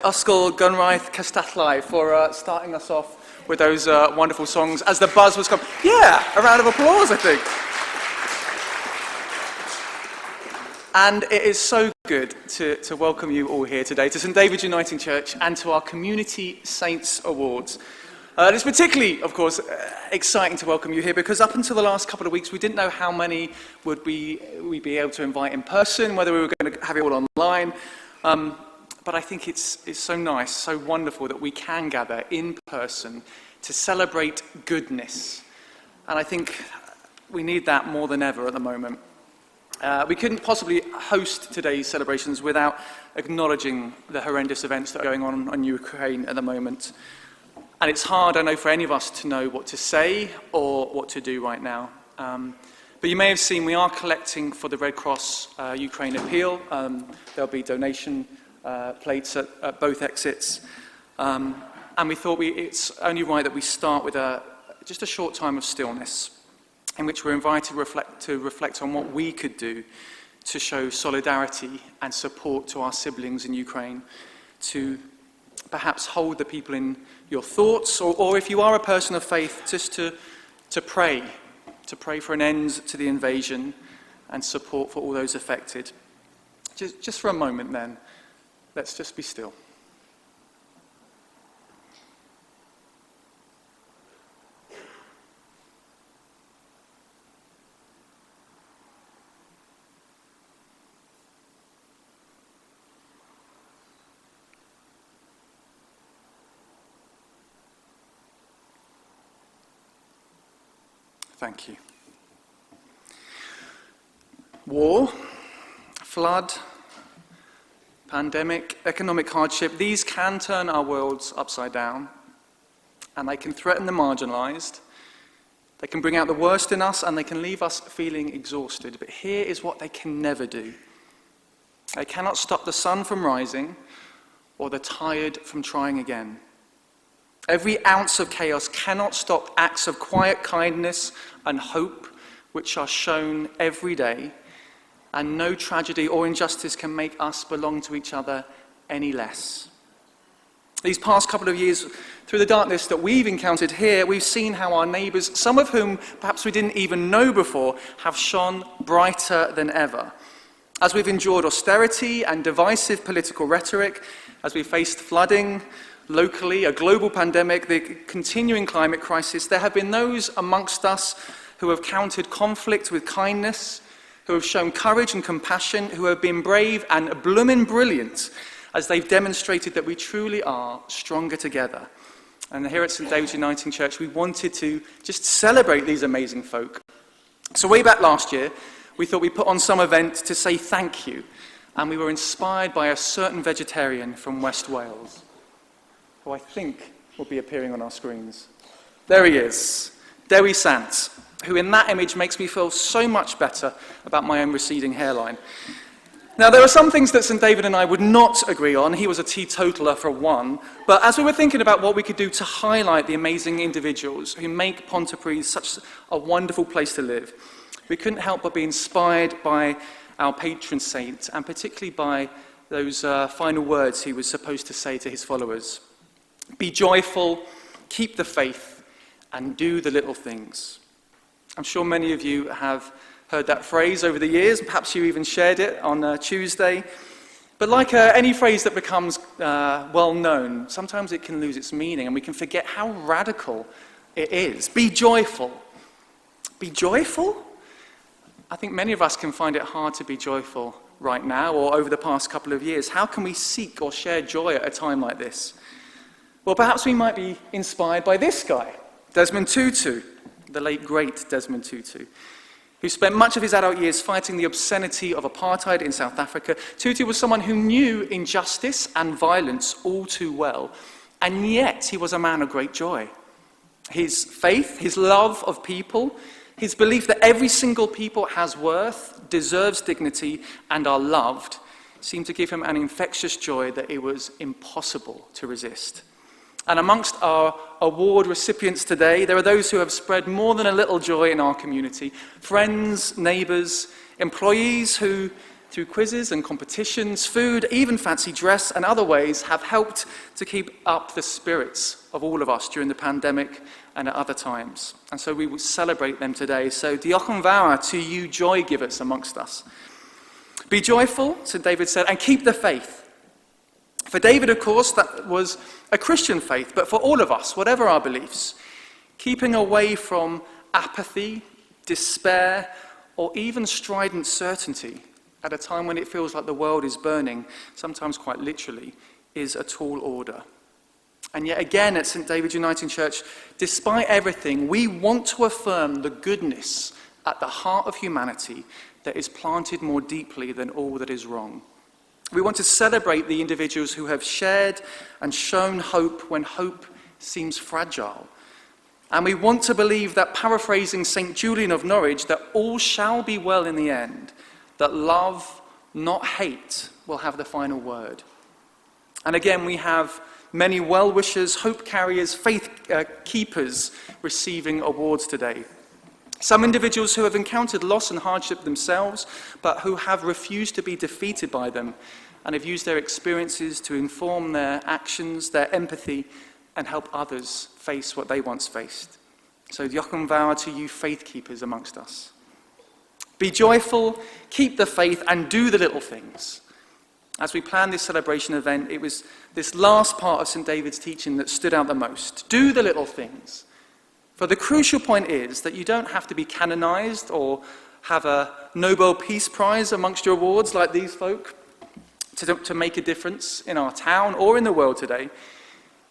Ysgol Gynraith Cystadlau for starting us off with those wonderful songs as the buzz was coming. Yeah, a round of applause, I think. And it is so good to welcome you all here today to St David's Uniting Church and to our Community Saints Awards. It's particularly, of course, exciting to welcome you here because up until the last couple of weeks we didn't know how many we'd be able to invite in person, whether we were going to have it all online. But I think it's so nice, so wonderful that we can gather in person to celebrate goodness. And I think we need that more than ever at the moment. We couldn't possibly host today's celebrations without acknowledging the horrendous events that are going on in Ukraine at the moment. And it's hard, I know, for any of us to know what to say or what to do right now. But you may have seen we are collecting for the Red Cross Ukraine Appeal. There'll be donation plates at both exits. And we thought it's only right that we start with just a short time of stillness in which we're invited to reflect on what we could do to show solidarity and support to our siblings in Ukraine, to perhaps hold the people in your thoughts, or if you are a person of faith, just to pray for an end to the invasion and support for all those affected. Just for a moment then, let's just be still. Thank you. War, flood, pandemic, economic hardship, these can turn our worlds upside down, and they can threaten the marginalized. They can bring out the worst in us, and they can leave us feeling exhausted. But here is what they can never do. They cannot stop the sun from rising or the tired from trying again. Every ounce of chaos cannot stop acts of quiet kindness and hope which are shown every day, and no tragedy or injustice can make us belong to each other any less. These past couple of years, through the darkness that we've encountered here, we've seen how our neighbours, some of whom perhaps we didn't even know before, have shone brighter than ever. As we've endured austerity and divisive political rhetoric, as we've faced flooding, locally, a global pandemic, the continuing climate crisis, there have been those amongst us who have countered conflict with kindness, who have shown courage and compassion, who have been brave and bloomin' brilliant as they've demonstrated that we truly are stronger together. And here at St David's Uniting Church, we wanted to just celebrate these amazing folk. So way back last year, we thought we'd put on some event to say thank you, and we were inspired by a certain vegetarian from West Wales, who I think will be appearing on our screens. There he is, Dewi Sant, who in that image makes me feel so much better about my own receding hairline. Now, there are some things that St David and I would not agree on. He was a teetotaler for one. But as we were thinking about what we could do to highlight the amazing individuals who make Pontypridd such a wonderful place to live, we couldn't help but be inspired by our patron saint, and particularly by those final words he was supposed to say to his followers. Be joyful, keep the faith, and do the little things. I'm sure many of you have heard that phrase over the years, perhaps you even shared it on Tuesday. But like any phrase that becomes well known, sometimes it can lose its meaning and we can forget how radical it is. Be joyful. Be joyful? I think many of us can find it hard to be joyful right now or over the past couple of years. How can we seek or share joy at a time like this? Well, perhaps we might be inspired by this guy, Desmond Tutu, the late great Desmond Tutu, who spent much of his adult years fighting the obscenity of apartheid in South Africa. Tutu was someone who knew injustice and violence all too well, and yet he was a man of great joy. His faith, his love of people, his belief that every single people has worth, deserves dignity, and are loved, seemed to give him an infectious joy that it was impossible to resist. And amongst our award recipients today, there are those who have spread more than a little joy in our community. Friends, neighbours, employees who through quizzes and competitions, food, even fancy dress and other ways have helped to keep up the spirits of all of us during the pandemic and at other times. And so we will celebrate them today. So diolch yn fawr to you joy givers amongst us. Be joyful, St. David said, and keep the faith. For David, of course, that was a Christian faith, but for all of us, whatever our beliefs, keeping away from apathy, despair, or even strident certainty at a time when it feels like the world is burning, sometimes quite literally, is a tall order. And yet again at St. David's Uniting Church, despite everything, we want to affirm the goodness at the heart of humanity that is planted more deeply than all that is wrong. We want to celebrate the individuals who have shared and shown hope when hope seems fragile. And we want to believe that, paraphrasing St. Julian of Norwich, that all shall be well in the end, that love, not hate, will have the final word. And again, we have many well-wishers, hope carriers, faith keepers receiving awards today. Some individuals who have encountered loss and hardship themselves, but who have refused to be defeated by them and have used their experiences to inform their actions, their empathy, and help others face what they once faced. So diolch yn fawr to you faith keepers amongst us. Be joyful, keep the faith, and do the little things. As we planned this celebration event, it was this last part of St. David's teaching that stood out the most. Do the little things. For the crucial point is that you don't have to be canonized or have a Nobel Peace Prize amongst your awards like these folk to make a difference in our town or in the world today.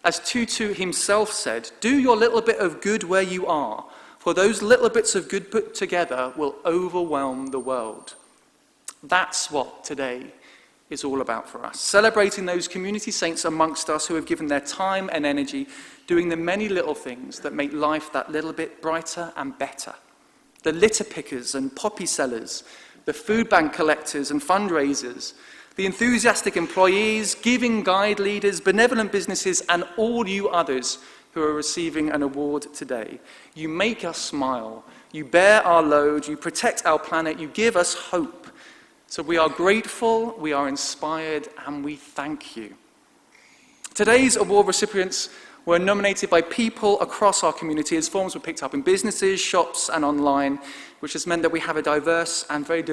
As Tutu himself said, do your little bit of good where you are, for those little bits of good put together will overwhelm the world. That's what today is all about for us. Celebrating those community saints amongst us who have given their time and energy doing the many little things that make life that little bit brighter and better. The litter pickers and poppy sellers, the food bank collectors and fundraisers, the enthusiastic employees, giving guide leaders, benevolent businesses, and all you others who are receiving an award today. You make us smile, you bear our load, you protect our planet, you give us hope. So we are grateful, we are inspired, and we thank you. Today's award recipients were nominated by people across our community as forms were picked up in businesses, shops, and online, which has meant that we have a diverse and very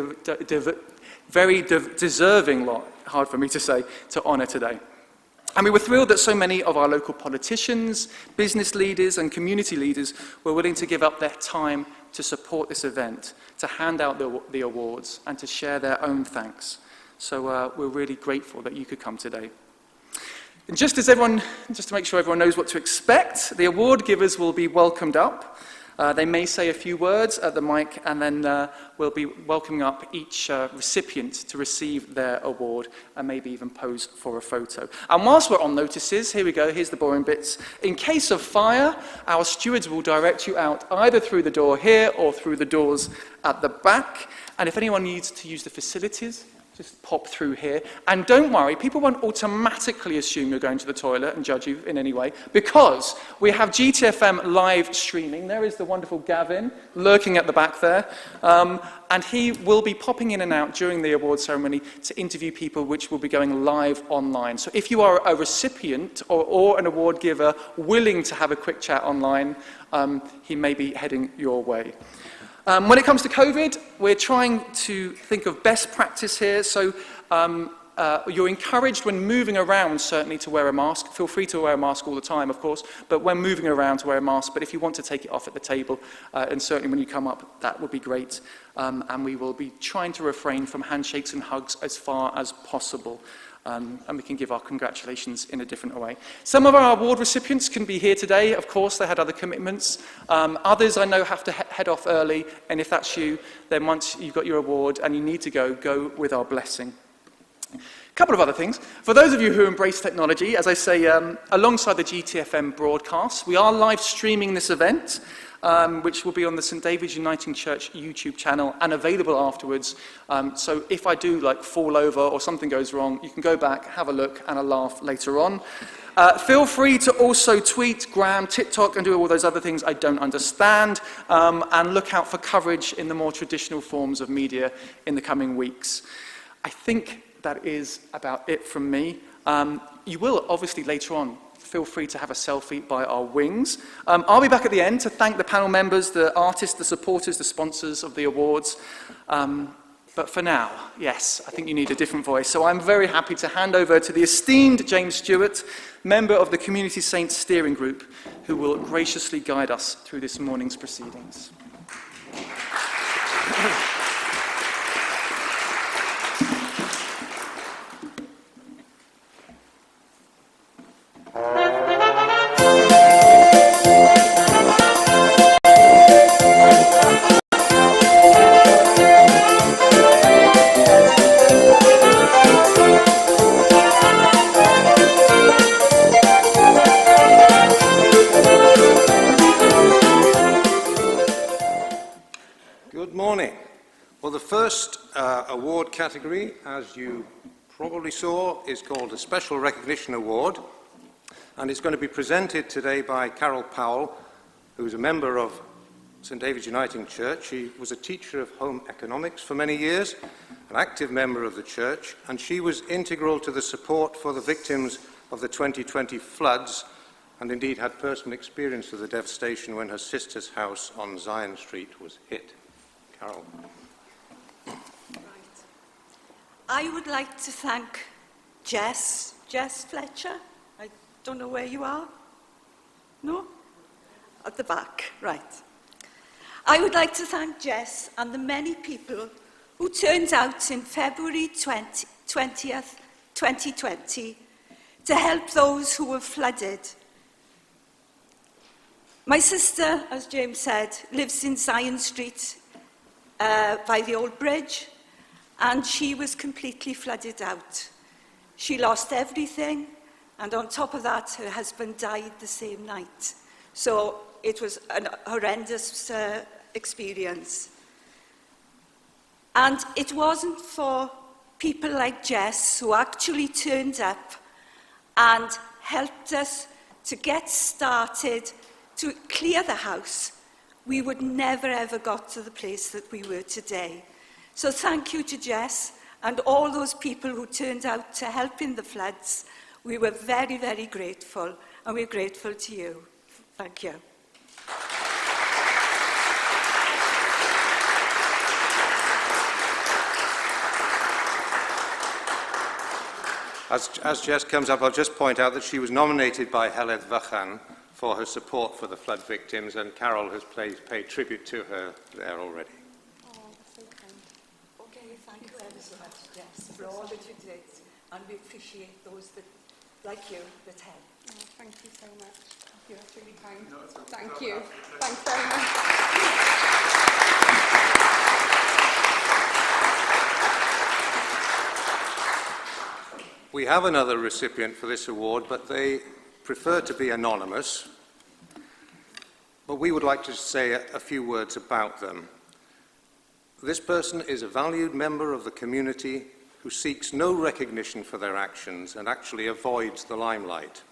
deserving lot, hard for me to say, to honour today. And we were thrilled that so many of our local politicians, business leaders, and community leaders were willing to give up their time to support this event, to hand out the awards, and to share their own thanks. So we're really grateful that you could come today. And just to make sure everyone knows what to expect, the award givers will be welcomed up. They may say a few words at the mic, and then we'll be welcoming up each recipient to receive their award and maybe even pose for a photo. And whilst we're on notices, here we go, here's the boring bits. In case of fire, our stewards will direct you out either through the door here or through the doors at the back. And if anyone needs to use the facilities, just pop through here. And don't worry, people won't automatically assume you're going to the toilet and judge you in any way, because we have GTFM live streaming. There is the wonderful Gavin lurking at the back there. And he will be popping in and out during the award ceremony to interview people, which will be going live online. So if you are a recipient or an award giver willing to have a quick chat online, he may be heading your way. When it comes to COVID, we're trying to think of best practice here. So you're encouraged when moving around, certainly, to wear a mask. Feel free to wear a mask all the time, of course, but when moving around, to wear a mask. But if you want to take it off at the table, and certainly when you come up, that would be great. And we will be trying to refrain from handshakes and hugs as far as possible. And we can give our congratulations in a different way. Some of our award recipients can be here today. Of course, they had other commitments. Others, I know, have to head off early. And if that's you, then once you've got your award and you need to go with our blessing. A couple of other things. For those of you who embrace technology, as I say, alongside the GTFM broadcast, we are live streaming this event, which will be on the St. David's Uniting Church YouTube channel and available afterwards. So if I do fall over or something goes wrong, you can go back, have a look, and a laugh later on. Feel free to also tweet, Gram, TikTok, and do all those other things I don't understand, and look out for coverage in the more traditional forms of media in the coming weeks. I think that is about it from me. You will obviously later on feel free to have a selfie by our wings. I'll be back at the end to thank the panel members, the artists, the supporters, the sponsors of the awards. But for now, yes, I think you need a different voice. So I'm very happy to hand over to the esteemed James Stewart, member of the Community Saints Steering Group, who will graciously guide us through this morning's proceedings. Award category, as you probably saw, is called a Special Recognition Award, and it's going to be presented today by Carol Powell, who's a member of St David's Uniting Church. She was a teacher of home economics for many years, an active member of the church, and she was integral to the support for the victims of the 2020 floods, and indeed had personal experience of the devastation when her sister's house on Zion Street was hit. Carol. I would like to thank Jess Fletcher. I don't know where you are. No? At the back, right. I would like to thank Jess and the many people who turned out in February 20th, 2020 to help those who were flooded. My sister, as James said, lives in Zion Street by the old bridge, and she was completely flooded out. She lost everything, and on top of that, her husband died the same night. So it was a horrendous experience. And it wasn't for people like Jess who actually turned up and helped us to get started, to clear the house, we would never ever got to the place that we were today. So thank you to Jess and all those people who turned out to help in the floods. We were very, very grateful, and we're grateful to you. Thank you. As Jess comes up, I'll just point out that she was nominated by Heledd Vychan for her support for the flood victims, and Carol has paid tribute to her there already. For all that you did, and we appreciate those that, like you, that help. Oh, thank you so much. You're really kind. No, thank you. Thanks very much. We have another recipient for this award, but they prefer to be anonymous. But we would like to say a few words about them. This person is a valued member of the community who seeks no recognition for their actions and actually avoids the limelight.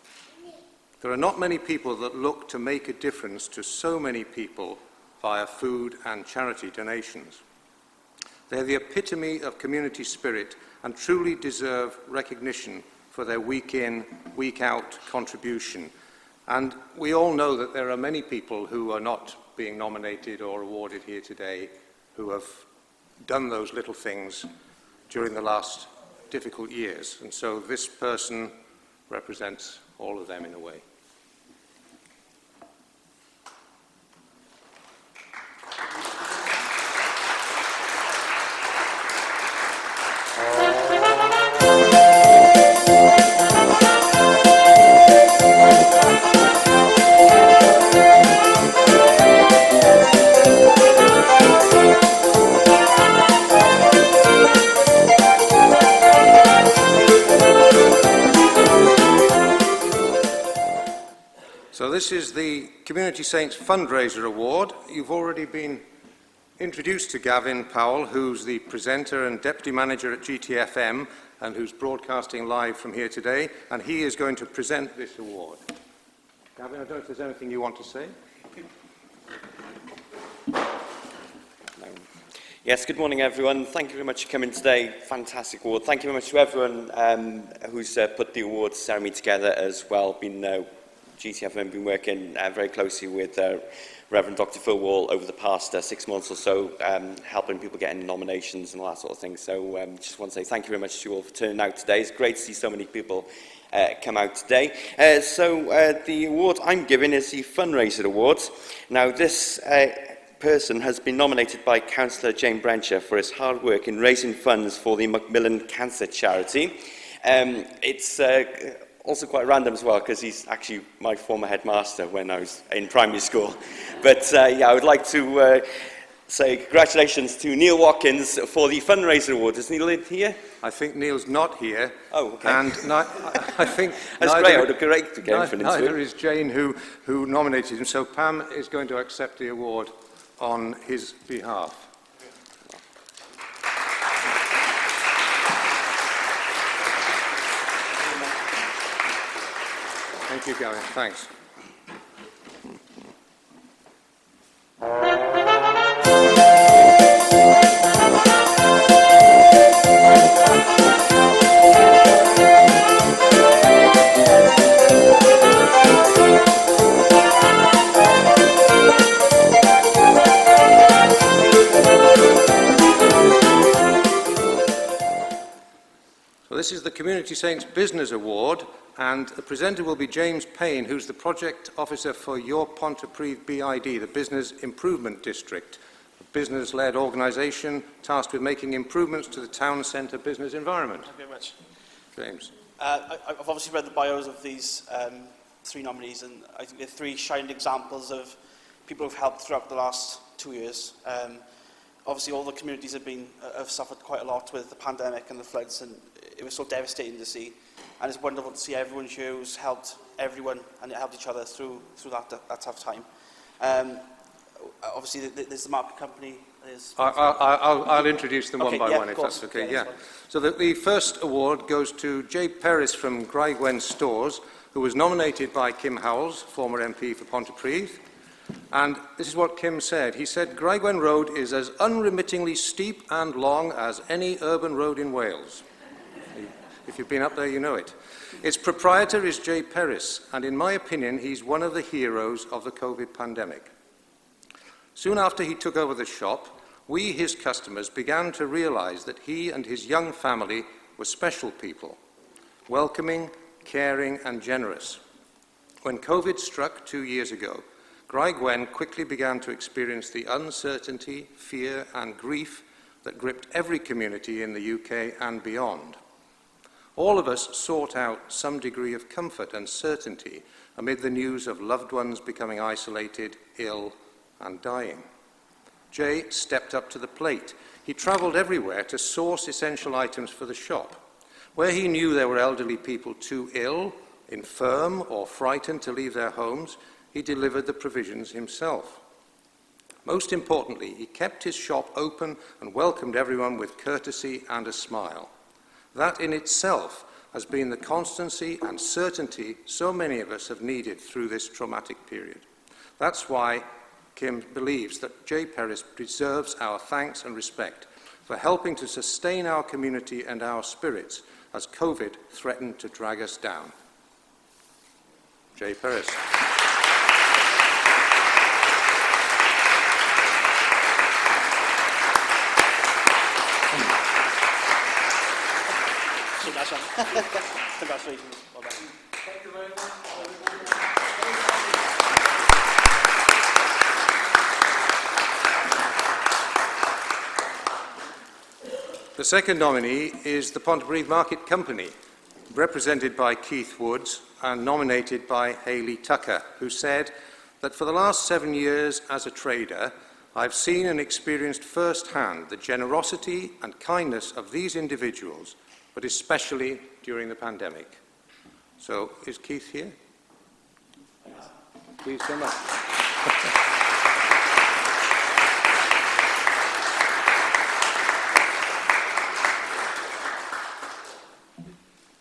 There are not many people that look to make a difference to so many people via food and charity donations. They're the epitome of community spirit and truly deserve recognition for their week-in, week-out contribution. And we all know that there are many people who are not being nominated or awarded here today who have done those little things during the last difficult years. And so this person represents all of them in a way. So this is the Community Saints Fundraiser Award. You've already been introduced to Gavin Powell, who's the presenter and deputy manager at GTFM and who's broadcasting live from here today, and he is going to present this award. Gavin, I don't know if there's anything you want to say. Yes, good morning everyone. Thank you very much for coming today. Fantastic award. Thank you very much to everyone who's put the awards ceremony together as well. GTF have been working very closely with Reverend Dr. Phil Wall over the past 6 months or so, helping people getting nominations and all that sort of thing. So just want to say thank you very much to you all for turning out today. It's great to see so many people come out today. The award I'm giving is the Fundraiser Awards. Now this person has been nominated by Councillor Jane Brencher for his hard work in raising funds for the Macmillan Cancer Charity. It's also quite random as well, because he's actually my former headmaster when I was in primary school. But yeah, I would like to say congratulations to Neil Watkins for the Fundraiser Award. Is Neil here? I think Neil's not here. Oh, okay. And I think that's great. I would have great to get neither is Jane, who nominated him. So Pam is going to accept the award on his behalf. Thank you, Gavin. Thanks. So this is the Community Saints Business Award, and the presenter will be James Payne, who's the project officer for Your Pontypridd BID, the Business Improvement District, a business-led organisation tasked with making improvements to the town centre business environment. Thank you very much. James. I've obviously read the bios of these three nominees, and I think they're three shining examples of people who've helped throughout the last 2 years. Obviously, all the communities have suffered quite a lot with the pandemic and the floods, and it was so devastating to see. And it's wonderful to see everyone here who's helped everyone and helped each other through that tough time. Obviously, there's the market company. I'll introduce them one by one, if course. that's okay. Yeah. So the first award goes to Jay Perris from Graigwen Stores, who was nominated by Kim Howells, former MP for Pontypridd. And this is what Kim said. He said, Graigwen Road is as unremittingly steep and long as any urban road in Wales. If you've been up there, you know it. Its proprietor is Jay Perris, and in my opinion, he's one of the heroes of the COVID pandemic. Soon after he took over the shop, we, his customers, began to realise that he and his young family were special people, welcoming, caring and generous. When COVID struck 2 years ago, Graigwen quickly began to experience the uncertainty, fear and grief that gripped every community in the UK and beyond. All of us sought out some degree of comfort and certainty amid the news of loved ones becoming isolated, ill and dying. Jay stepped up to the plate. He travelled everywhere to source essential items for the shop. Where he knew there were elderly people too ill, infirm or frightened to leave their homes, he delivered the provisions himself. Most importantly, he kept his shop open and welcomed everyone with courtesy and a smile. That in itself has been the constancy and certainty so many of us have needed through this traumatic period. That's why Kim believes that Jay Perris deserves our thanks and respect for helping to sustain our community and our spirits as COVID threatened to drag us down. Jay Perris. Congratulations. Well done. Thank you very much. The second nominee is the Pontypridd Market Company, represented by Keith Woods and nominated by Hayley Tucker, who said that for the last 7 years as a trader, I've seen and experienced firsthand the generosity and kindness of these individuals, but especially during the pandemic. So, is Keith here? Please come up.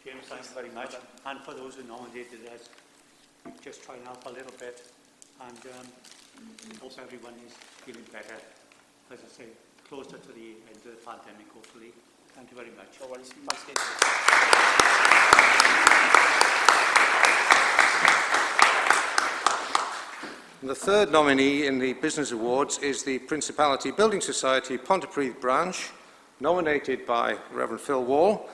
James, thanks very much. And for those who nominated us, just try and help a little bit, and hope everyone is feeling better. As I say, closer to the end of the pandemic, hopefully. Thank you very much. No worries. Thanks, Dave. And the third nominee in the Business Awards is the Principality Building Society Pontypridd branch, nominated by Reverend Phil Wall,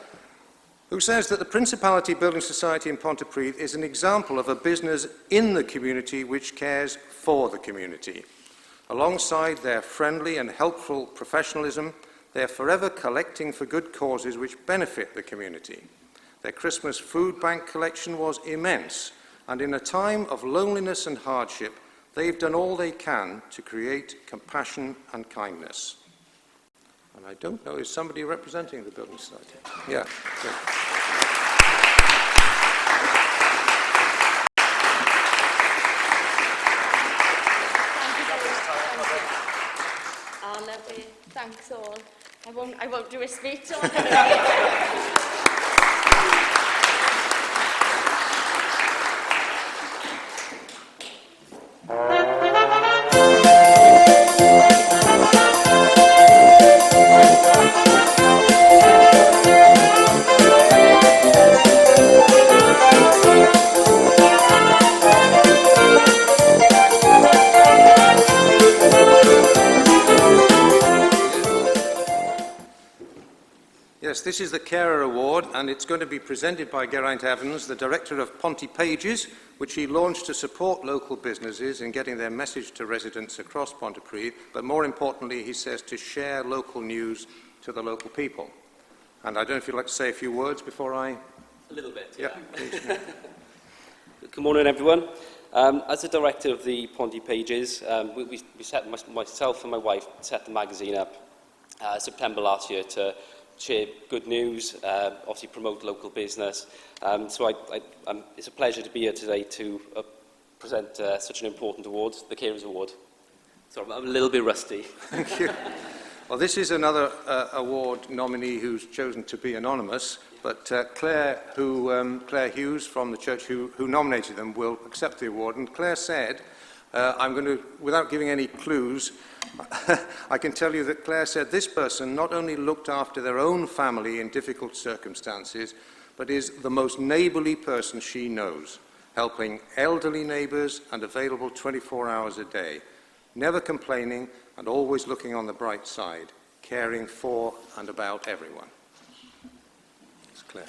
who says that the Principality Building Society in Pontypridd is an example of a business in the community which cares for the community. Alongside their friendly and helpful professionalism, they are forever collecting for good causes which benefit the community. Their Christmas food bank collection was immense, and in a time of loneliness and hardship, they've done all they can to create compassion and kindness. And I don't know, is somebody representing the Building Society? Yeah. Good. Oh, lovely. Thanks all. I won't do a speech on it. Yes, this is the Carer Award, and it's going to be presented by Geraint Evans, the director of Pontypages, which he launched to support local businesses in getting their message to residents across Pontypridd, but more importantly, he says, to share local news to the local people. And I don't know if you'd like to say a few words before I... A little bit, yeah. Please. Good morning, everyone. As the director of the Pontypages, we set, myself and my wife set the magazine up September last year to share good news, obviously promote local business. So it's a pleasure to be here today to present such an important award, the Carers Award. So I'm a little bit rusty. Thank you. Well, this is another award nominee who's chosen to be anonymous, but Claire Hughes from the church who nominated them will accept the award. And Claire said, I'm going to, without giving any clues, I can tell you that Claire said this person not only looked after their own family in difficult circumstances, but is the most neighbourly person she knows, helping elderly neighbours and available 24 hours a day, never complaining and always looking on the bright side, caring for and about everyone. It's Claire.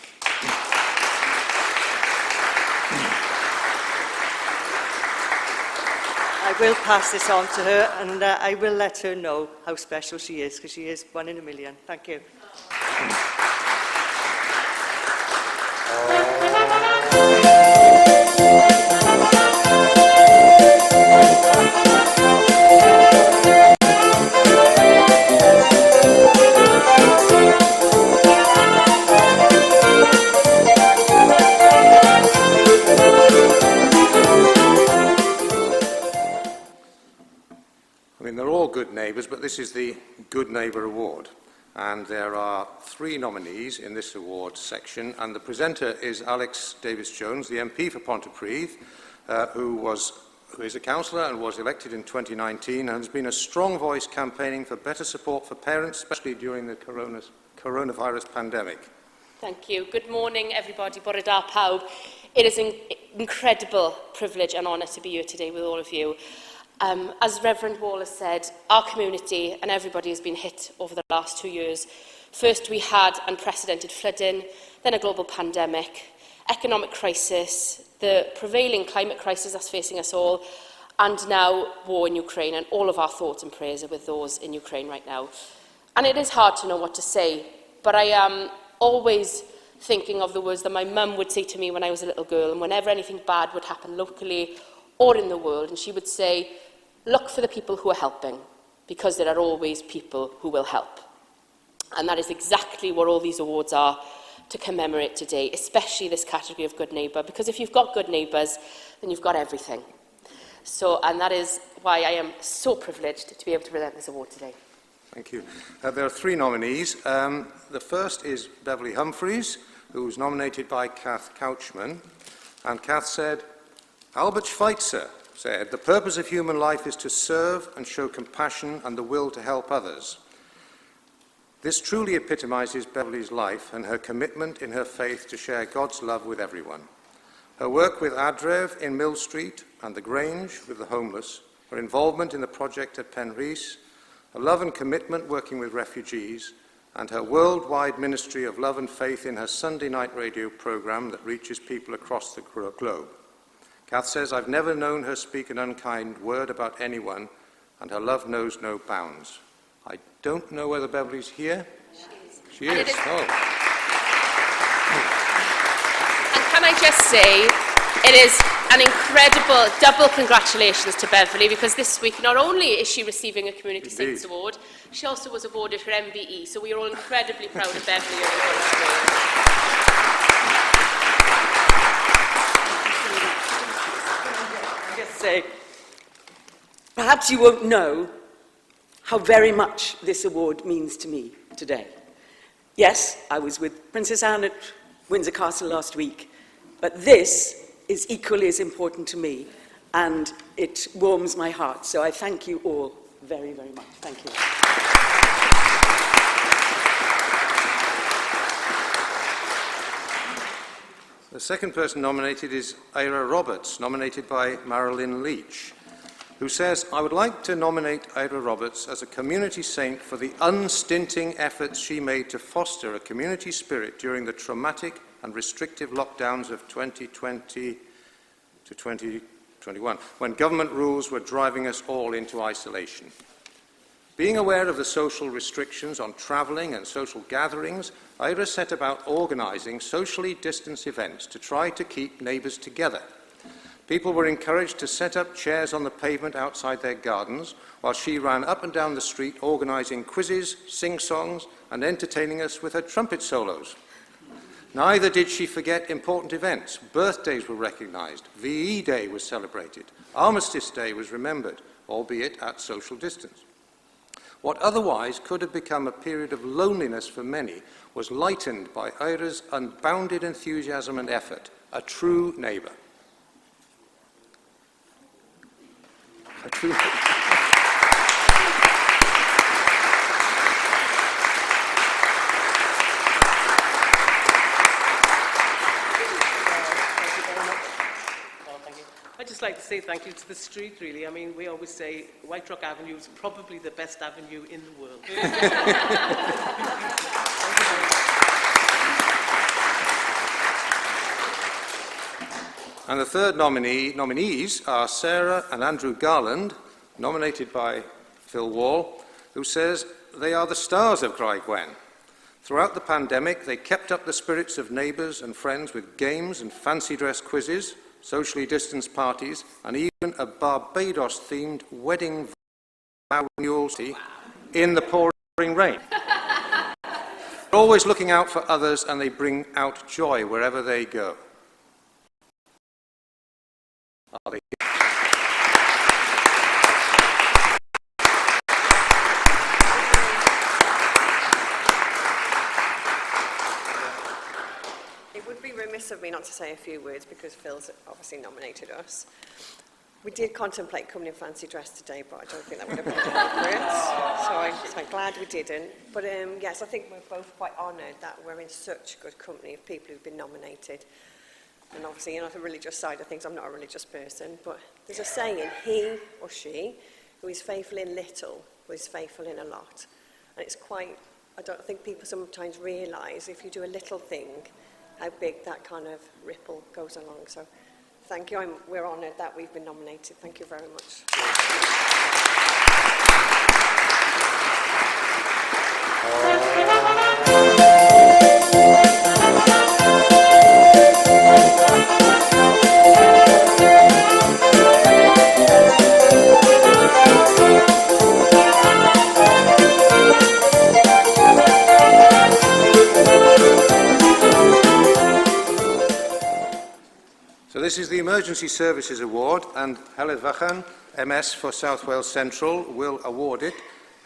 I will pass this on to her, and I will let her know how special she is, because she is 1 in a million. Thank you. They're all good neighbours, but this is the Good Neighbour Award. And there are 3 nominees in this award section, and the presenter is Alex Davies-Jones, the MP for Pontypridd, who is a councillor and was elected in 2019 and has been a strong voice campaigning for better support for parents, especially during the coronavirus pandemic. Thank you. Good morning, everybody. Bore da pawb. It is an incredible privilege and honour to be here today with all of you. As Reverend Wall has said, our community and everybody has been hit over the last 2 years. First, we had unprecedented flooding, then a global pandemic, economic crisis, the prevailing climate crisis that's facing us all, and now war in Ukraine, and all of our thoughts and prayers are with those in Ukraine right now. And it is hard to know what to say, but I am always thinking of the words that my mum would say to me when I was a little girl, and whenever anything bad would happen locally or in the world, and she would say, look for the people who are helping, because there are always people who will help. And that is exactly what all these awards are to commemorate today, especially this category of good neighbour, because if you've got good neighbours, then you've got everything. And that is why I am so privileged to be able to present this award today. Thank you. There are 3 nominees. The first is Beverly Humphreys, who was nominated by Kath Couchman. And Kath said, Albert Schweitzer said, the purpose of human life is to serve and show compassion and the will to help others. This truly epitomises Beverly's life and her commitment in her faith to share God's love with everyone. Her work with Adrev in Mill Street and the Grange with the homeless, her involvement in the project at Penrhys, her love and commitment working with refugees, and her worldwide ministry of love and faith in her Sunday night radio programme that reaches people across the globe. Kath says, "I've never known her speak an unkind word about anyone, and her love knows no bounds." I don't know whether Beverly's here. She is. Oh. And can I just say, it is an incredible double congratulations to Beverly, because this week not only is she receiving a Community Saints Award, she also was awarded her MBE, so we are all incredibly proud of Beverly. Just say, perhaps you won't know how very much this award means to me today. Yes, I was with Princess Anne at Windsor Castle last week, but this is equally as important to me, and it warms my heart. So I thank you all very, very much. Thank you. The second person nominated is Ira Roberts, nominated by Marilyn Leach, who says, "I would like to nominate Ira Roberts as a community saint for the unstinting efforts she made to foster a community spirit during the traumatic and restrictive lockdowns of 2020 to 2021, when government rules were driving us all into isolation. Being aware of the social restrictions on travelling and social gatherings, Ira set about organising socially distanced events to try to keep neighbours together. People were encouraged to set up chairs on the pavement outside their gardens, while she ran up and down the street organising quizzes, sing-songs, and entertaining us with her trumpet solos. Neither did she forget important events. Birthdays were recognised, VE Day was celebrated, Armistice Day was remembered, albeit at social distance. What otherwise could have become a period of loneliness for many was lightened by Ira's unbounded enthusiasm and effort, a true neighbour. A true I'd just like to say thank you to the street, really. I mean, we always say White Rock Avenue is probably the best avenue in the world. And the third nominees are Sarah and Andrew Garland, nominated by Phil Wall, who says they are the stars of Graigwen. Throughout the pandemic, they kept up the spirits of neighbours and friends with games and fancy dress quizzes, socially distanced parties, and even a Barbados-themed wedding annual in the pouring rain. They're always looking out for others, and they bring out joy wherever they go. Are they here? It would be remiss of me not to say a few words because Phil's obviously nominated us. We did contemplate coming in fancy dress today, but I don't think that would have been appropriate. So I'm glad we didn't. But yes, I think we're both quite honoured that we're in such good company of people who've been nominated. And obviously, you know, the religious side of things, I'm not a religious person, but there's a saying, he or she who is faithful in little is faithful in a lot. And it's quite, I don't think people sometimes realise if you do a little thing, how big that kind of ripple goes along. So thank you, we're honoured that we've been nominated. Thank you very much. So this is the Emergency Services Award, and Heledd Vachan, MS for South Wales Central, will award it.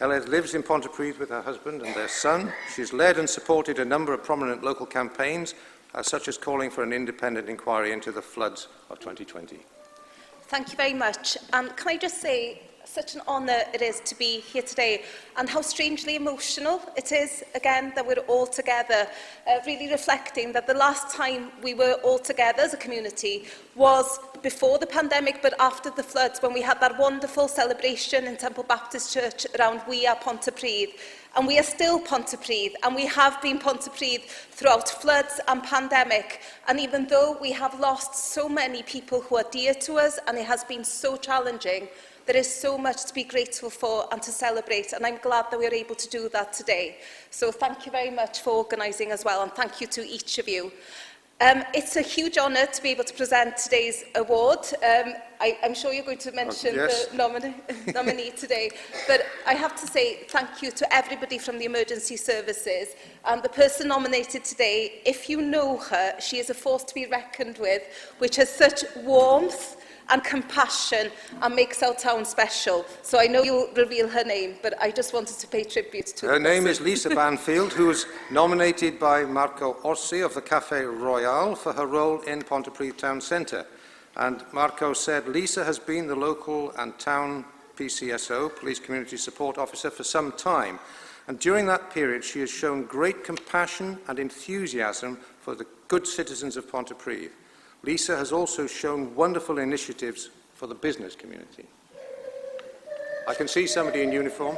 Heledd lives in Pontypridd with her husband and their son. She's led and supported a number of prominent local campaigns, such as calling for an independent inquiry into the floods of 2020. Thank you very much. Can I just say such an honour it is to be here today, and how strangely emotional it is, again, that we're all together, really reflecting that the last time we were all together as a community was before the pandemic, but after the floods, when we had that wonderful celebration in Temple Baptist Church around We Are Pontypridd. And we are still Pontypridd, and we have been Pontypridd throughout floods and pandemic. And even though we have lost so many people who are dear to us, and it has been so challenging, there is so much to be grateful for and to celebrate, and I'm glad that we're able to do that today. So thank you very much for organising as well, and thank you to each of you. It's a huge honour to be able to present today's award. I'm sure you're going to mention yes. the nominee today, but I have to say thank you to everybody from the emergency services. And the person nominated today, if you know her, she is a force to be reckoned with, which has such warmth and compassion and makes our town special. So I know you'll reveal her name, but I just wanted to pay tribute to her. Her name is Lisa Banfield, who was nominated by Marco Orsi of the Café Royal for her role in Pontypridd Town Centre. And Marco said, Lisa has been the local and town PCSO, Police Community Support Officer, for some time. And during that period, she has shown great compassion and enthusiasm for the good citizens of Pontypridd. Lisa has also shown wonderful initiatives for the business community. I can see somebody in uniform.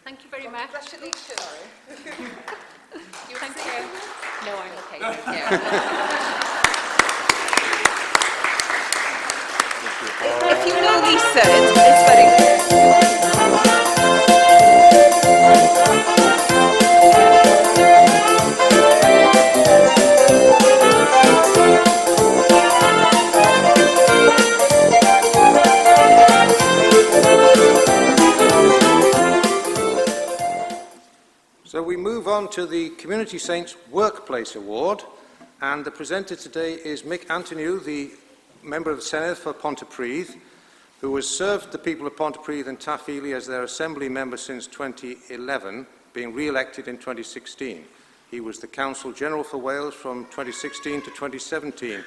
Thank you very much. Congratulations. Thank you. No, I'm okay. Thank you. If you know Lisa, it's very good. So we move on to the Community Saints Workplace Award, and the presenter today is Mick Anthony, the Member of the Senedd for Pontypridd, who has served the people of Pontypridd and Taff Ely as their Assembly member since 2011, being re-elected in 2016. He was the Council General for Wales from 2016 to 2017.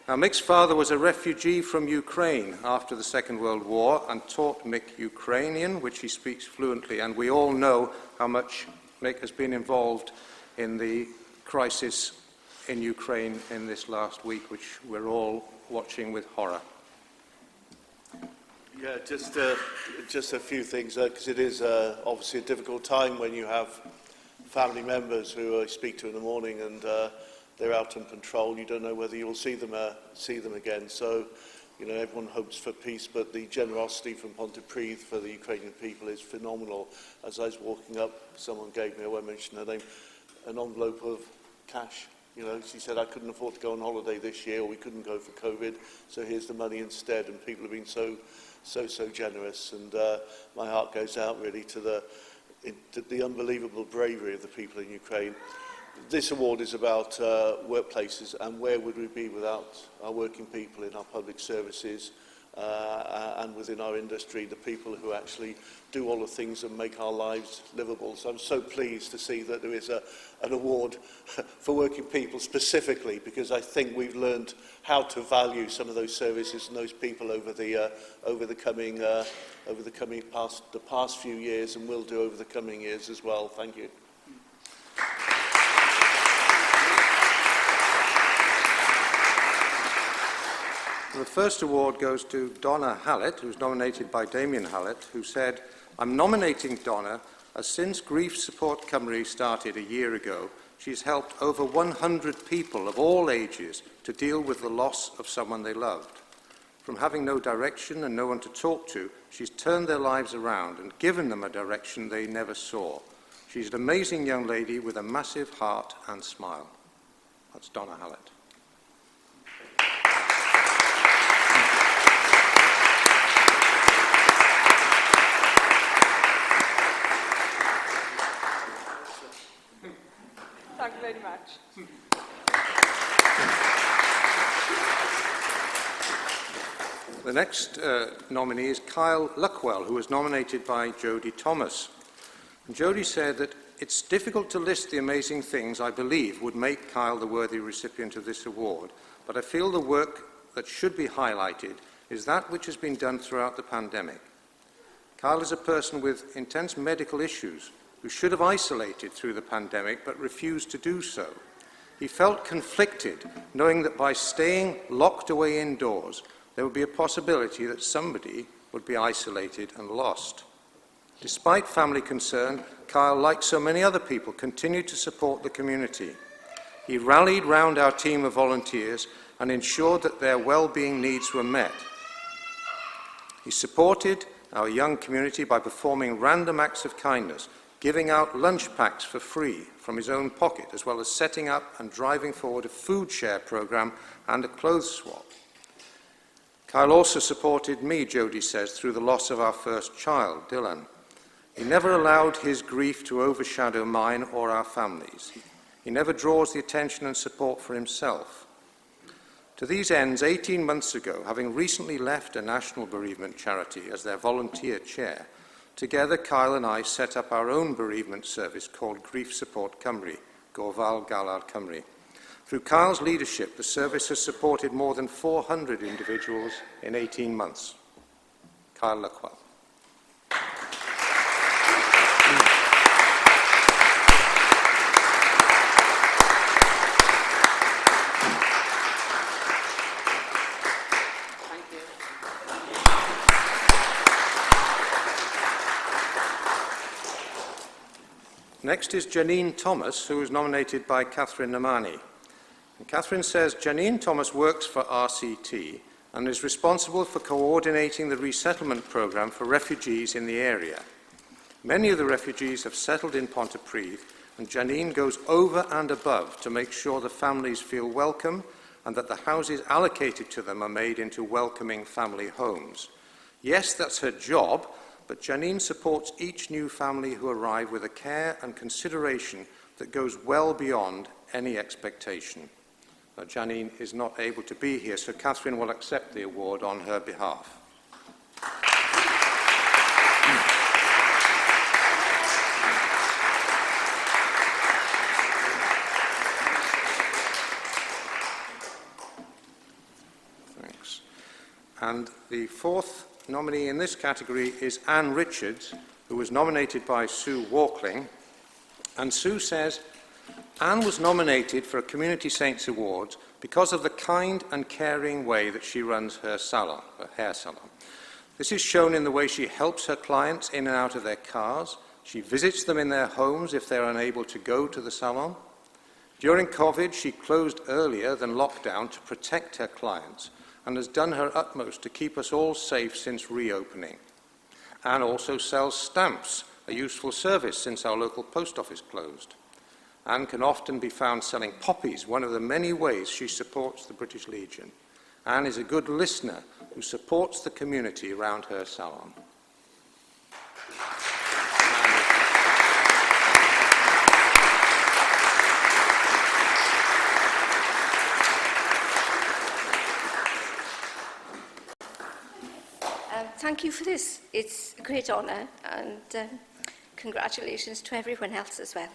Now, Mick's father was a refugee from Ukraine after the Second World War and taught Mick Ukrainian, which he speaks fluently, and we all know how much Mick has been involved in the crisis in Ukraine in this last week, which we're all watching with horror. Yeah, just a few things, because it is obviously a difficult time when you have family members who I speak to in the morning and they're out on patrol. You don't know whether you'll see them again. So, you know, everyone hopes for peace, but the generosity from Pontypridd for the Ukrainian people is phenomenal. As I was walking up, someone gave me, I won't mention her name, an envelope of cash. You know, she said, I couldn't afford to go on holiday this year, or we couldn't go for COVID, so here's the money instead. And people have been so generous, and my heart goes out really to the unbelievable bravery of the people in Ukraine. This award is about workplaces, and where would we be without our working people in our public services and within our industry, the people who actually do all the things that make our lives livable. So I'm so pleased to see that there is an award for working people specifically, because I think we've learned how to value some of those services and those people over the past few years, and will do over the coming years as well. Thank you. The first award goes to Donna Hallett, who's nominated by Damien Hallett, who said, I'm nominating Donna as since Grief Support Cymru started a year ago, she's helped over 100 people of all ages to deal with the loss of someone they loved. From having no direction and no one to talk to, she's turned their lives around and given them a direction they never saw. She's an amazing young lady with a massive heart and smile. That's Donna Hallett. Thank you very much. The next nominee is Kyle Luckwell, who was nominated by Jodie Thomas. And Jodie said that it's difficult to list the amazing things I believe would make Kyle the worthy recipient of this award, but I feel the work that should be highlighted is that which has been done throughout the pandemic. Kyle is a person with intense medical issues who should have isolated through the pandemic but refused to do so. He felt conflicted, knowing that by staying locked away indoors, there would be a possibility that somebody would be isolated and lost. Despite family concern, Kyle, like so many other people, continued to support the community. He rallied round our team of volunteers and ensured that their well-being needs were met. He supported our young community by performing random acts of kindness, giving out lunch packs for free from his own pocket, as well as setting up and driving forward a food share program and a clothes swap. Kyle also supported me, Jodie says, through the loss of our first child, Dylan. He never allowed his grief to overshadow mine or our families. He never draws the attention and support for himself. To these ends, 18 months ago, having recently left a national bereavement charity as their volunteer chair, together Kyle and I set up our own bereavement service called Grief Support Cymru, Gofal Galar Cymru. Through Kyle's leadership, the service has supported more than 400 individuals in 18 months. Kyle Luckwell. Next is Janine Thomas, who was nominated by Catherine Namani. And Catherine says Janine Thomas works for RCT and is responsible for coordinating the resettlement programme for refugees in the area. Many of the refugees have settled in Pontypridd, and Janine goes over and above to make sure the families feel welcome and that the houses allocated to them are made into welcoming family homes. Yes, that's her job, but Janine supports each new family who arrive with a care and consideration that goes well beyond any expectation. Now, Janine is not able to be here, so Catherine will accept the award on her behalf. Thanks. And the fourth nominee in this category is Anne Richards, who was nominated by Sue Walkling. And Sue says, Anne was nominated for a Community Saints Awards because of the kind and caring way that she runs her salon, her hair salon. This is shown in the way she helps her clients in and out of their cars. She visits them in their homes if they're unable to go to the salon. During COVID, she closed earlier than lockdown to protect her clients and has done her utmost to keep us all safe since reopening. Anne also sells stamps, a useful service since our local post office closed. Anne can often be found selling poppies, one of the many ways she supports the British Legion. Anne is a good listener who supports the community around her salon. Thank you for this. It's a great honour, and congratulations to everyone else as well.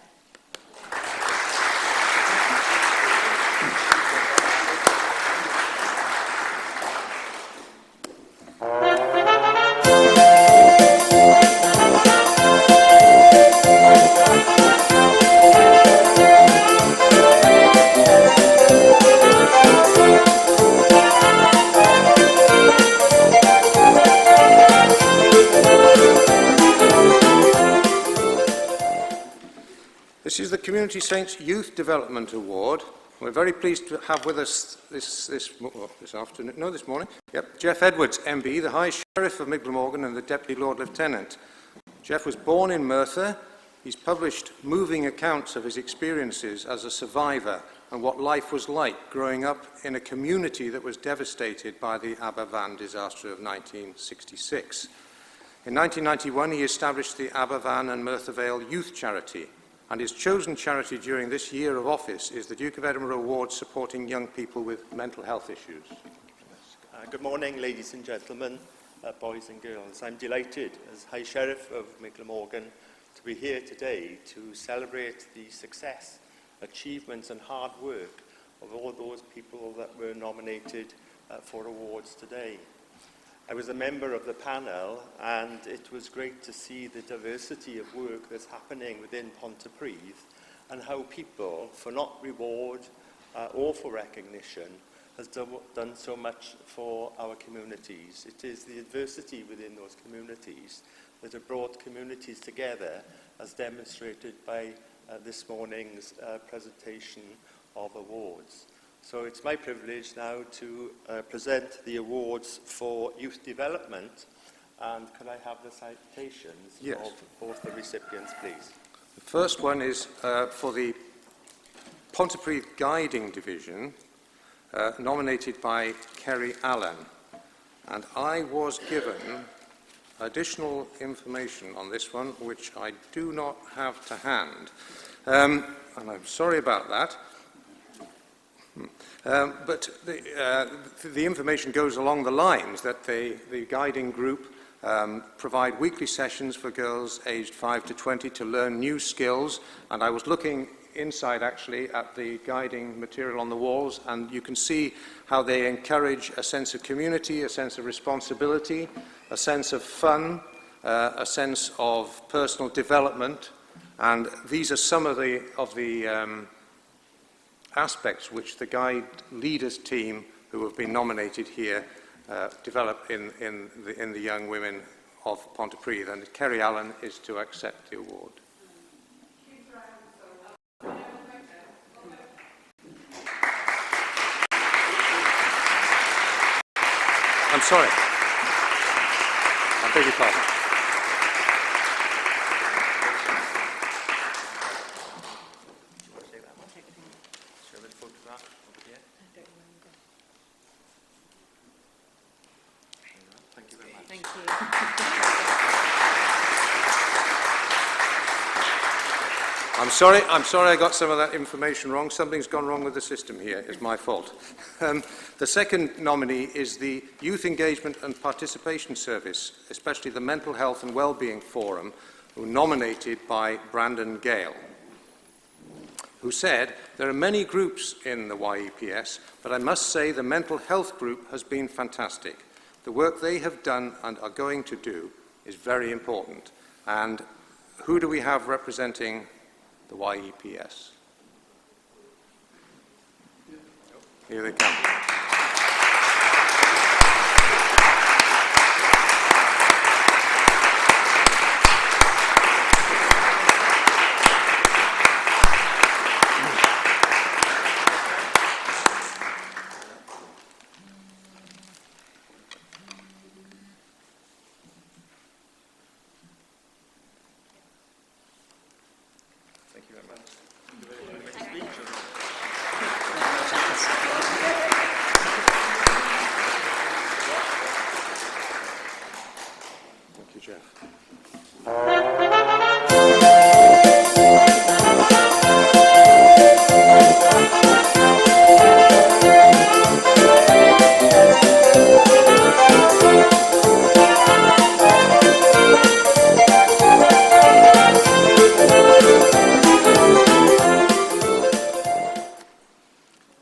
This is the Community Saints Youth Development Award. We're very pleased to have with us this morning, Jeff Edwards, MB, the High Sheriff of Mick Glamorgan and the Deputy Lord Lieutenant. Jeff was born in Merthyr. He's published moving accounts of his experiences as a survivor and what life was like growing up in a community that was devastated by the Aberfan disaster of 1966. In 1991, he established the Aberfan and Merthyr Vale Youth Charity, and his chosen charity during this year of office is the Duke of Edinburgh Award supporting young people with mental health issues. Good morning, ladies and gentlemen, boys and girls. I'm delighted, as High Sheriff of Micklemorgan, to be here today to celebrate the success, achievements and hard work of all those people that were nominated for awards today. I was a member of the panel, and it was great to see the diversity of work that's happening within Pontypridd and how people, for not reward or for recognition, has done so much for our communities. It is the adversity within those communities that have brought communities together, as demonstrated by this morning's presentation of awards. So it's my privilege now to present the awards for youth development, and could I have the citations of both the recipients, please? The first one is for the Pontypridd Guiding Division, nominated by Kerry Allen. And I was given additional information on this one, which I do not have to hand. And I'm sorry about that. But the information goes along the lines that the guiding group provide weekly sessions for girls aged 5 to 20 to learn new skills. And I was looking inside actually at the guiding material on the walls, and you can see how they encourage a sense of community, a sense of responsibility, a sense of fun, a sense of personal development. And these are some of the aspects which the guide leaders team who have been nominated here develop in the young women of Pontypridd, and Kerry Allen is to accept the award. I'm sorry. I beg your pardon. Thank you very much. Thank you. I'm sorry I got some of that information wrong. Something's gone wrong with the system here. It's my fault. The second nominee is the Youth Engagement and Participation Service, especially the Mental Health and Wellbeing Forum, who were nominated by Brandon Gale, who said, "There are many groups in the YEPS, but I must say the mental health group has been fantastic. The work they have done and are going to do is very important." And who do we have representing the YEPS? Here they come. Thank you very much. Thank you, Jeff.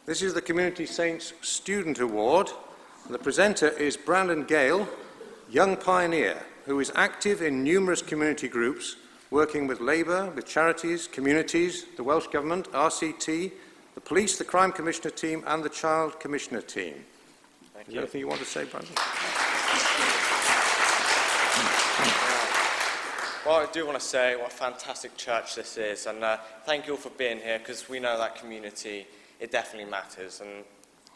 This is the Community Saints Student Award. The presenter is Brandon Gale, young pioneer, who is active in numerous community groups, working with Labour, with charities, communities, the Welsh Government, RCT, the police, the Crime Commissioner team, and the Child Commissioner team. Is there anything you want to say, Brandon? Well, I do want to say what a fantastic church this is, and thank you all for being here, because we know that community, it definitely matters. And,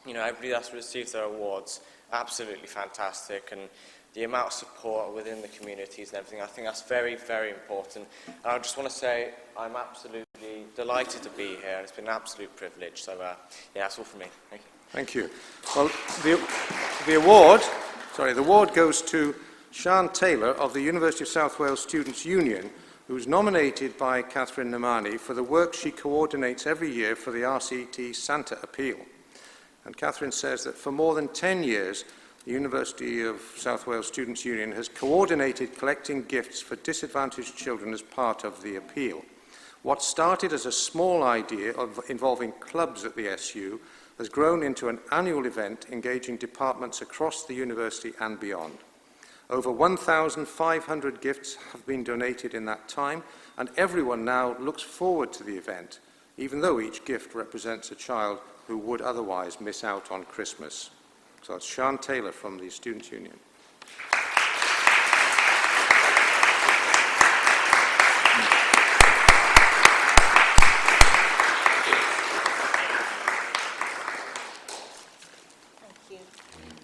you know, everybody that's received their awards, absolutely fantastic, and the amount of support within the communities and everything, I think that's very, very important. And I just want to say I'm absolutely delighted to be here, and it's been an absolute privilege. So, yeah, that's all from me. Thank you. Thank you. Well, the award goes to Sian Taylor of the University of South Wales Students' Union, who's nominated by Catherine Namani for the work she coordinates every year for the RCT Santa Appeal. And Catherine says that for more than 10 years, the University of South Wales Students' Union has coordinated collecting gifts for disadvantaged children as part of the appeal. What started as a small idea involving clubs at the SU has grown into an annual event engaging departments across the university and beyond. Over 1,500 gifts have been donated in that time, and everyone now looks forward to the event, even though each gift represents a child who would otherwise miss out on Christmas. So it's Sian Taylor from the Students' Union.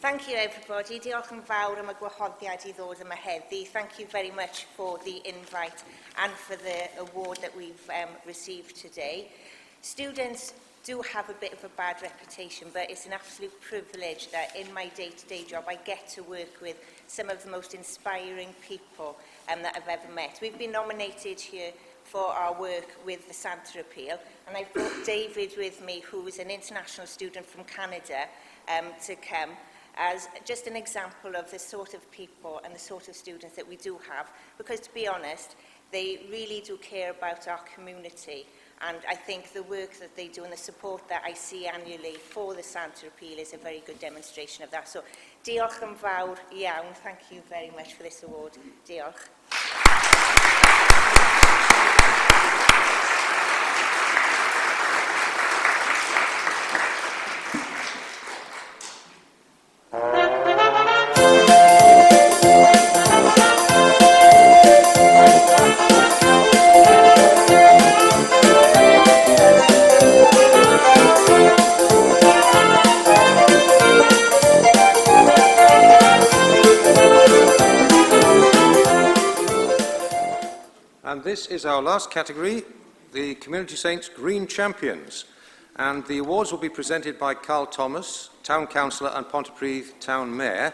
Thank you everybody. Diolch yn fawr am y gwahoddiad I ddod yma heddi. Thank you very much for the invite and for the award that we've received today. Students do have a bit of a bad reputation, but it's an absolute privilege that in my day-to-day job I get to work with some of the most inspiring people that I've ever met. We've been nominated here for our work with the Santa Appeal, and I've brought David with me, who is an international student from Canada, to come as just an example of the sort of people and the sort of students that we do have, because to be honest, they really do care about our community, and I think the work that they do and the support that I see annually for the Santa Appeal is a very good demonstration of that. So diolch yn fawr iawn, thank you very much for this award. Diolch. And this is our last category, the Community Saints Green Champions. And the awards will be presented by Carl Thomas, Town Councillor and Pontypridd Town Mayor.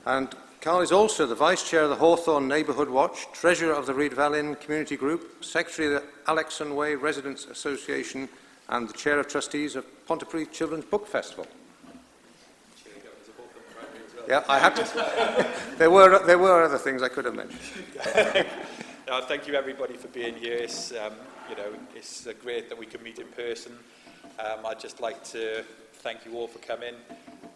And Carl is also the Vice Chair of the Hawthorne Neighbourhood Watch, Treasurer of the Rhydfelyn Community Group, Secretary of the Alexon Way Residents Association, and the Chair of Trustees of Pontypridd Children's Book Festival. Yeah, I had to. There were other things I could have mentioned. Thank you everybody for being here. It's, it's great that we can meet in person. I'd just like to thank you all for coming.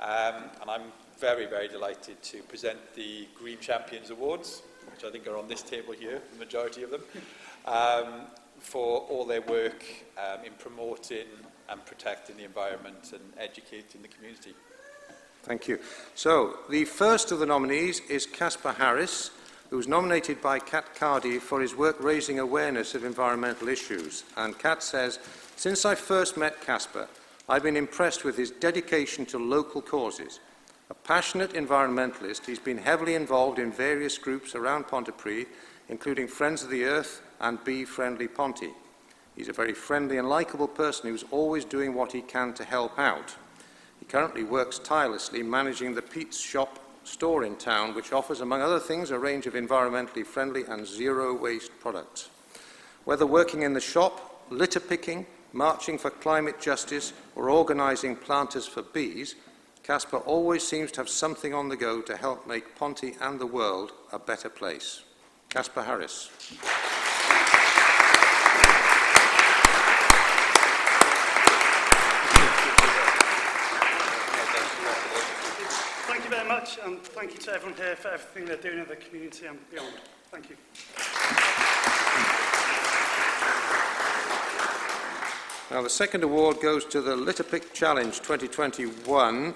And I'm very, very delighted to present the Green Champions Awards, which I think are on this table here, the majority of them, for all their work in promoting and protecting the environment and educating the community. Thank you. So, the first of the nominees is Kasper Harris, who was nominated by Kat Cardy for his work raising awareness of environmental issues. And Kat says, "Since I first met Kasper, I've been impressed with his dedication to local causes. A passionate environmentalist, he's been heavily involved in various groups around Pontypridd, including Friends of the Earth and Be Friendly Ponte. He's a very friendly and likeable person who's always doing what he can to help out. He currently works tirelessly managing the Pete's Shop store in town, which offers, among other things, a range of environmentally friendly and zero-waste products. Whether working in the shop, litter picking, marching for climate justice, or organising planters for bees, Kasper always seems to have something on the go to help make Ponte and the world a better place." Kasper Harris. Thank you very much, and thank you to everyone here for everything they're doing in the community and beyond. Thank you. Now, the second award goes to the Litter Pick Challenge 2021,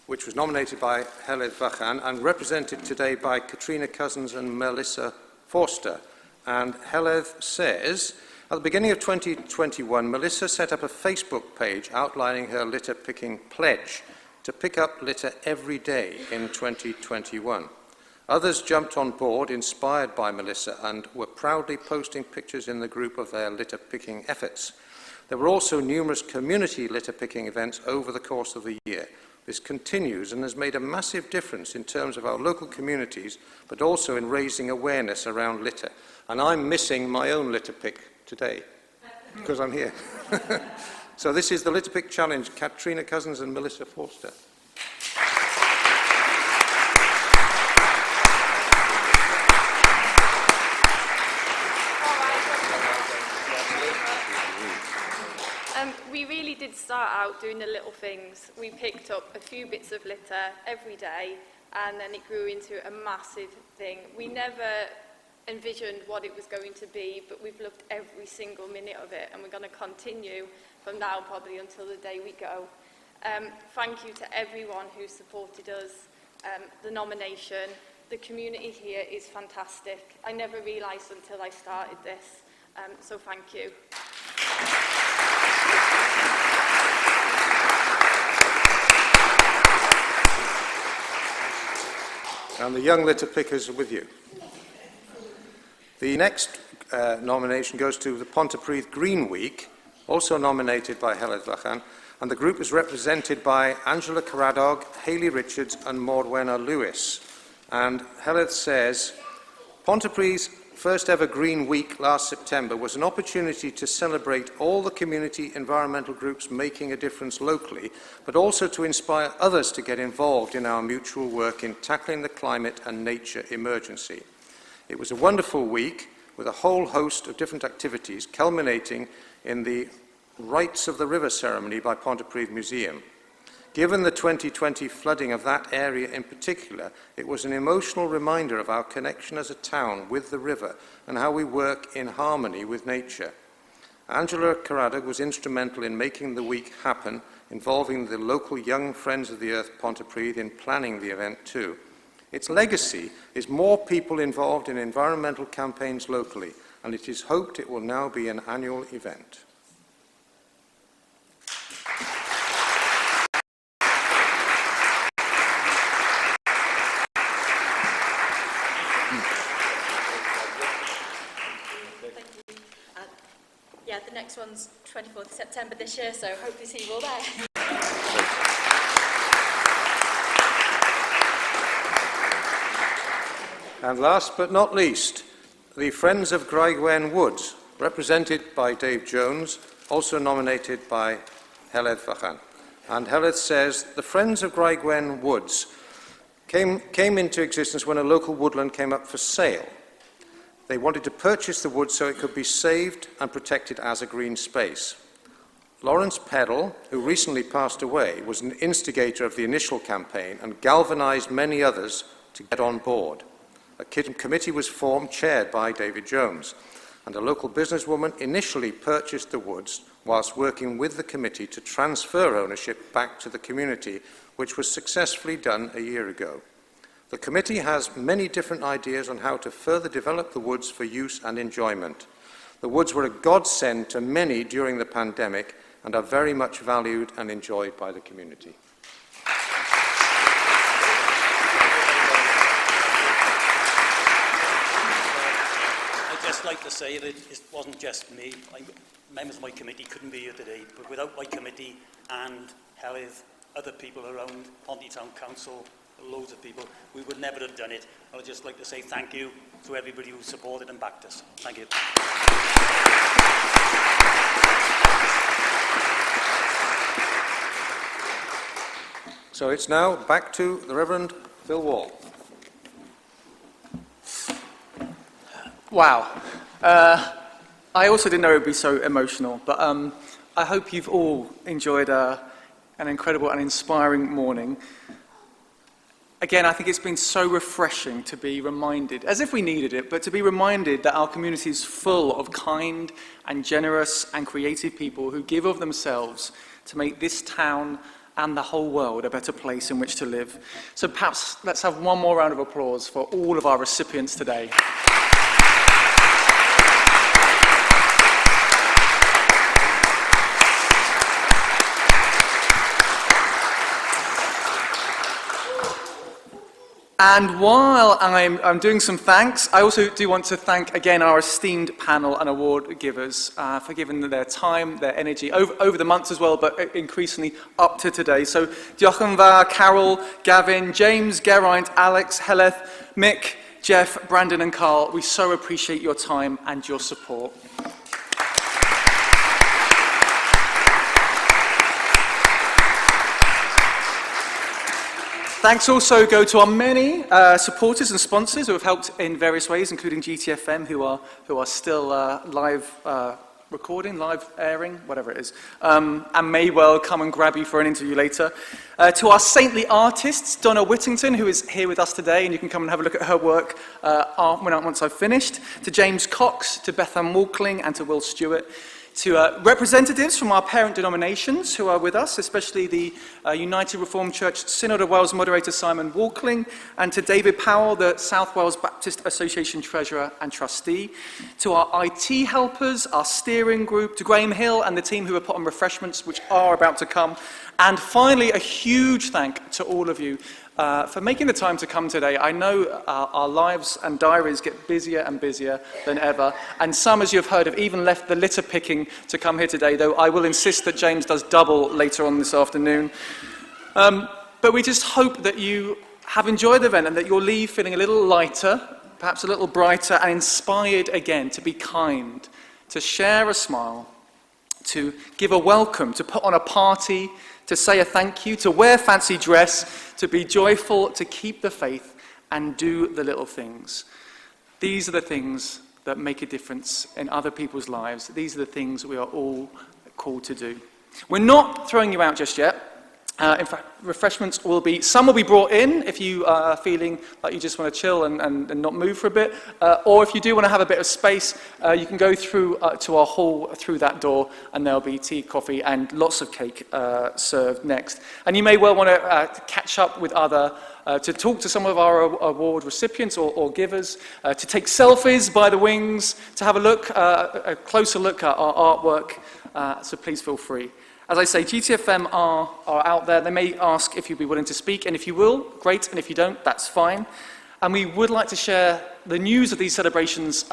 which was nominated by Heledd Vachan and represented today by Katrina Cousins and Melissa Forster. And Heledd says, at the beginning of 2021, Melissa set up a Facebook page outlining her litter picking pledge to pick up litter every day in 2021. Others jumped on board, inspired by Melissa, and were proudly posting pictures in the group of their litter picking efforts. There were also numerous community litter picking events over the course of the year. This continues and has made a massive difference in terms of our local communities, but also in raising awareness around litter. And I'm missing my own litter pick today, because I'm here. So this is the Litter Pick Challenge, Katrina Cousins and Melissa Forster. We really did start out doing the little things. We picked up a few bits of litter every day, and then it grew into a massive thing. We never envisioned what it was going to be, but we've loved every single minute of it, and we're going to continue from now probably until the day we go. Thank you to everyone who supported us, the nomination. The community here is fantastic. I never realised until I started this, so thank you. And the young litter pickers are with you. The next nomination goes to the Pontypridd Green Week, also nominated by Heledd Vychan, and the group is represented by Angela Caradog, Hayley Richards and Morwenna Lewis. And Heledd says, Pontypridd's first ever Green Week last September was an opportunity to celebrate all the community environmental groups making a difference locally, but also to inspire others to get involved in our mutual work in tackling the climate and nature emergency. It was a wonderful week with a whole host of different activities culminating in the Rites of the River ceremony by Pontypridd Museum. Given the 2020 flooding of that area in particular, it was an emotional reminder of our connection as a town with the river and how we work in harmony with nature. Angela Caradog was instrumental in making the week happen, involving the local Young Friends of the Earth Pontypridd in planning the event too. Its legacy is more people involved in environmental campaigns locally, and it is hoped it will now be an annual event. Yeah, the next one's 24th September this year, so hopefully see you all there. And last but not least, the Friends of Graigwen Woods, represented by Dave Jones, also nominated by Heledd Vychan. And Heledd says, the Friends of Graigwen Woods came into existence when a local woodland came up for sale. They wanted to purchase the wood so it could be saved and protected as a green space. Lawrence Peddle, who recently passed away, was an instigator of the initial campaign and galvanized many others to get on board. A committee was formed, chaired by David Jones, and a local businesswoman initially purchased the woods whilst working with the committee to transfer ownership back to the community, which was successfully done a year ago. The committee has many different ideas on how to further develop the woods for use and enjoyment. The woods were a godsend to many during the pandemic and are very much valued and enjoyed by the community. I'd just like to say that it wasn't just me. Members of my committee couldn't be here today, but without my committee and Heledd, other people around Ponte Town Council, loads of people, we would never have done it. I would just like to say thank you to everybody who supported and backed us. Thank you. So it's now back to the Reverend Phil Wall. Wow. I also didn't know it would be so emotional, but I hope you've all enjoyed an incredible and inspiring morning. Again, I think it's been so refreshing to be reminded, as if we needed it, but to be reminded that our community is full of kind and generous and creative people who give of themselves to make this town and the whole world a better place in which to live. So perhaps let's have one more round of applause for all of our recipients today. And while I'm doing some thanks, I also do want to thank again our esteemed panel and award givers for giving their time, their energy over the months as well, but increasingly up to today. So diolch yn fawr, Carol, Gavin, James, Geraint, Alex, Heledd, Mick, Jeff, Brandon and Carl. We so appreciate your time and your support. Thanks also go to our many supporters and sponsors who have helped in various ways, including GTFM, who are still live recording, live airing, whatever it is, and may well come and grab you for an interview later. To our saintly artists, Donna Whittington, who is here with us today, and you can come and have a look at her work once I've finished. To James Cox, to Bethan Walkling, and to Will Stewart. To representatives from our parent denominations who are with us, especially the United Reformed Church Synod of Wales moderator Simon Walkling, and to David Powell, the South Wales Baptist Association treasurer and trustee. To our IT helpers, our steering group, to Graham Hill and the team who have put on refreshments, which are about to come. And finally, a huge thank to all of you for making the time to come today. I know our lives and diaries get busier and busier than ever, and some, as you've heard, have even left the litter picking to come here today, though I will insist that James does double later on this afternoon. But we just hope that you have enjoyed the event and that you'll leave feeling a little lighter, perhaps a little brighter, and inspired again to be kind, to share a smile, to give a welcome, to put on a party, to say a thank you, to wear fancy dress, to be joyful, to keep the faith, and do the little things. These are the things that make a difference in other people's lives. These are the things we are all called to do. We're not throwing you out just yet. In fact, refreshments some will be brought in if you are feeling like you just want to chill and not move for a bit. Or if you do want to have a bit of space, you can go through to our hall through that door, and there'll be tea, coffee, and lots of cake served next. And you may well want to catch up with to talk to some of our award recipients or givers, to take selfies by the wings, to have a closer look at our artwork. So please feel free. As I say, GTFM are out there. They may ask if you'd be willing to speak, and if you will, great, and if you don't, that's fine. And we would like to share the news of these celebrations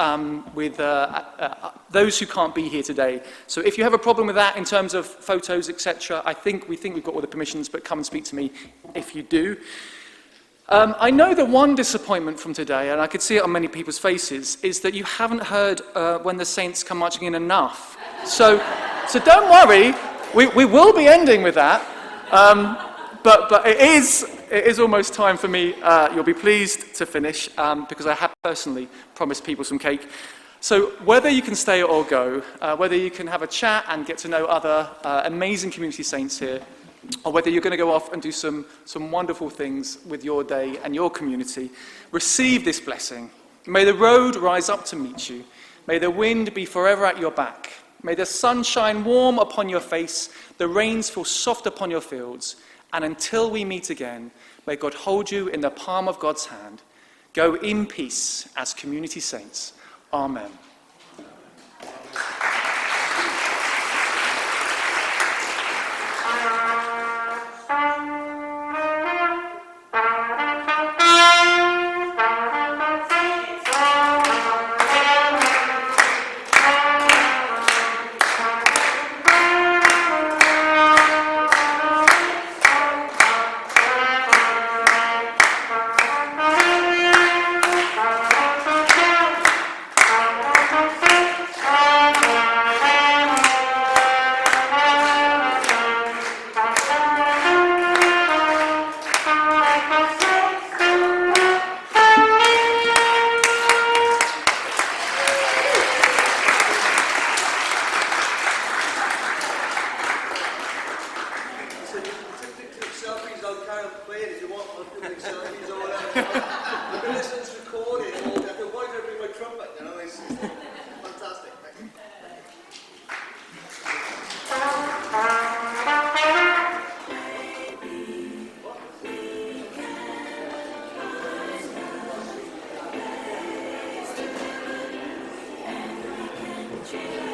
with those who can't be here today. So if you have a problem with that in terms of photos, etc., we think we've got all the permissions, but come and speak to me if you do. I know that one disappointment from today, and I could see it on many people's faces, is that you haven't heard When the Saints Come Marching In enough. So don't worry. We will be ending with that, but it is almost time for me. You'll be pleased to finish because I have personally promised people some cake. So whether you can stay or go, whether you can have a chat and get to know other amazing community saints here, or whether you're going to go off and do some wonderful things with your day and your community, receive this blessing. May the road rise up to meet you. May the wind be forever at your back. May the sun shine warm upon your face, the rains fall soft upon your fields, and until we meet again, may God hold you in the palm of God's hand. Go in peace as community saints. Amen. Cheers.